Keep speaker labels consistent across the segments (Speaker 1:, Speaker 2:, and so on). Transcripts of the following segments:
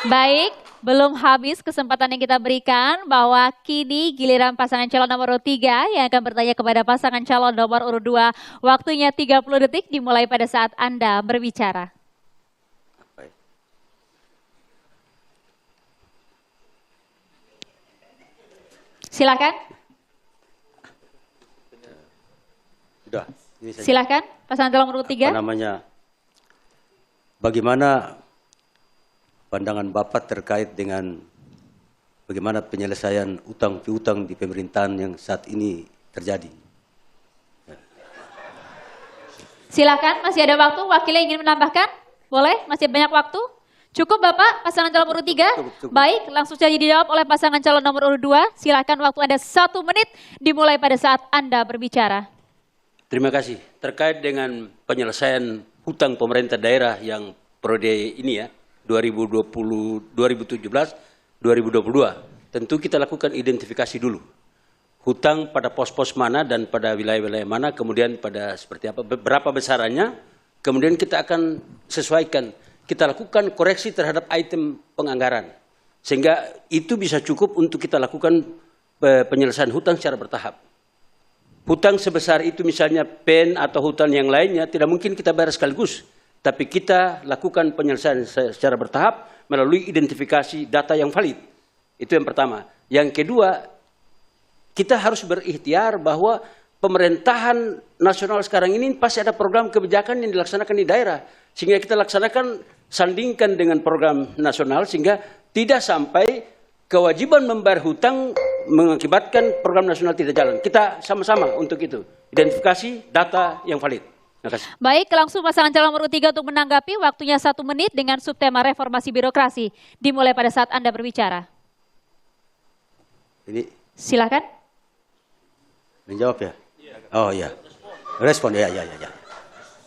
Speaker 1: Baik, belum habis kesempatan yang kita berikan bahwa kini giliran pasangan calon nomor urut 3 yang akan bertanya kepada pasangan calon nomor urut 2. Waktunya 30 detik dimulai pada saat Anda berbicara. Silakan.
Speaker 2: Sudah.
Speaker 1: Silakan, pasangan calon urut 3.
Speaker 2: Apa namanya? Bagaimana pandangan Bapak terkait dengan bagaimana penyelesaian utang piutang di pemerintahan yang saat ini terjadi?
Speaker 1: Silakan, masih ada waktu. Wakilnya ingin menambahkan? Boleh, masih banyak waktu. Cukup Bapak, pasangan calon urut 3?
Speaker 2: Cukup.
Speaker 1: Baik, langsung saja dijawab oleh pasangan calon nomor urut 2. Silakan, waktu Anda 1 menit dimulai pada saat Anda berbicara.
Speaker 3: Terima kasih. Terkait dengan penyelesaian hutang pemerintah daerah yang periode ini ya, 2017-2022, tentu kita lakukan identifikasi dulu. Hutang pada pos-pos mana dan pada wilayah-wilayah mana, kemudian pada seperti apa, berapa besarannya, kemudian kita akan sesuaikan. Kita lakukan koreksi terhadap item penganggaran. Sehingga itu bisa cukup untuk kita lakukan penyelesaian hutang secara bertahap. Hutang sebesar itu misalnya PEN atau hutang yang lainnya tidak mungkin kita bayar sekaligus. Tapi kita lakukan penyelesaian secara bertahap melalui identifikasi data yang valid. Itu yang pertama. Yang kedua, kita harus berikhtiar bahwa pemerintahan nasional sekarang ini pasti ada program kebijakan yang dilaksanakan di daerah. Sehingga kita laksanakan, sandingkan dengan program nasional sehingga tidak sampai kewajiban membayar hutang mengakibatkan program nasional tidak jalan. Kita sama-sama untuk itu. Identifikasi data yang valid. Terima kasih.
Speaker 1: Baik, langsung pasangan calon nomor 3 untuk menanggapi. Waktunya 1 menit dengan subtema reformasi birokrasi. Dimulai pada saat Anda berbicara.
Speaker 2: Ini
Speaker 1: Silakan.
Speaker 2: menjawab ya? Oh ya. Respon ya.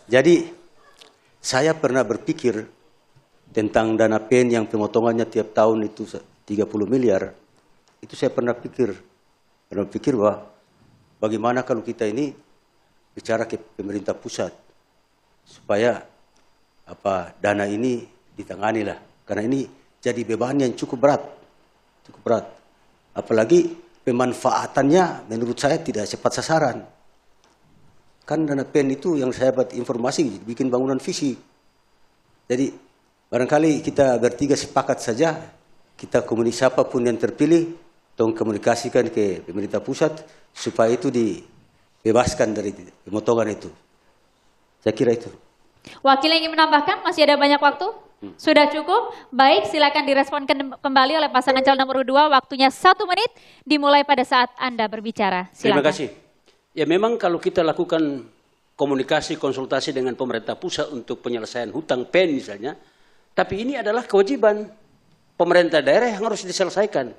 Speaker 2: Jadi saya pernah berpikir tentang dana PEN yang pemotongannya tiap tahun itu 30 miliar. Itu saya pernah pikir bahwa bagaimana kalau kita ini bicara ke pemerintah pusat supaya dana ini ditangani lah, karena ini jadi beban yang cukup berat. Apalagi pemanfaatannya menurut saya tidak cepat sasaran. Kan dana PEN itu yang saya dapat informasi bikin bangunan fisik. Jadi barangkali kita bertiga sepakat saja, kita komunikasi siapapun yang terpilih, tolong komunikasikan ke pemerintah pusat supaya itu dibebaskan dari pemotongan itu. Saya kira itu.
Speaker 1: Wakil yang ingin menambahkan, masih ada banyak waktu? Sudah cukup? Baik, silakan direspon kembali oleh pasangan calon nomor 2. Waktunya 1 menit dimulai pada saat Anda berbicara. Silakan.
Speaker 3: Terima kasih. Ya memang kalau kita lakukan komunikasi, konsultasi dengan pemerintah pusat untuk penyelesaian hutang PEN misalnya, tapi ini adalah kewajiban pemerintah daerah yang harus diselesaikan.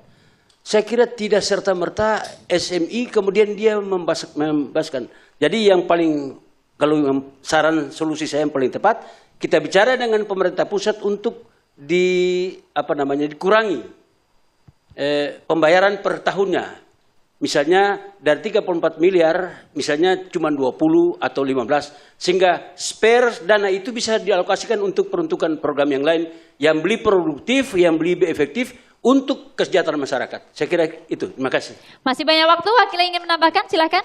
Speaker 3: Saya kira tidak serta-merta SMI kemudian dia membebaskan. Jadi yang paling, kalau saran solusi saya yang paling tepat, kita bicara dengan pemerintah pusat untuk dikurangi pembayaran per tahunnya. Misalnya dari 34 miliar, misalnya cuma 20 atau 15. Sehingga spare dana itu bisa dialokasikan untuk peruntukan program yang lain. Yang beli produktif, yang beli efektif untuk kesejahteraan masyarakat. Saya kira itu. Terima kasih.
Speaker 1: Masih banyak waktu, wakil yang ingin menambahkan, silakan.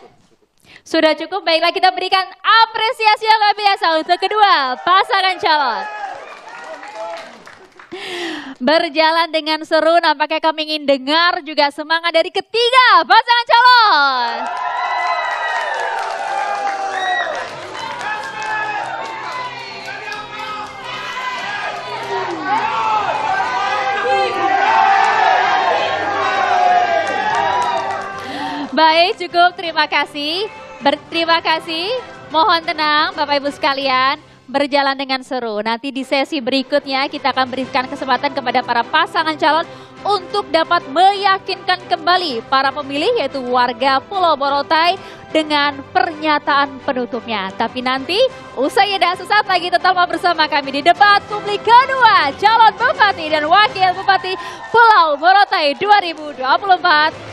Speaker 1: Sudah cukup, baiklah kita berikan apresiasi yang luar biasa untuk kedua pasangan calon. Berjalan dengan seru, nampaknya kami ingin dengar juga semangat dari ketiga pasangan calon. Baik, cukup, terima kasih. Terima kasih, mohon tenang Bapak Ibu sekalian. Berjalan dengan seru. Nanti di sesi berikutnya kita akan berikan kesempatan kepada para pasangan calon untuk dapat meyakinkan kembali para pemilih yaitu warga Pulau Morotai dengan pernyataan penutupnya. Tapi nanti usai jeda sesaat lagi tetap bersama kami di debat publik kedua calon Bupati dan Wakil Bupati Pulau Morotai 2024.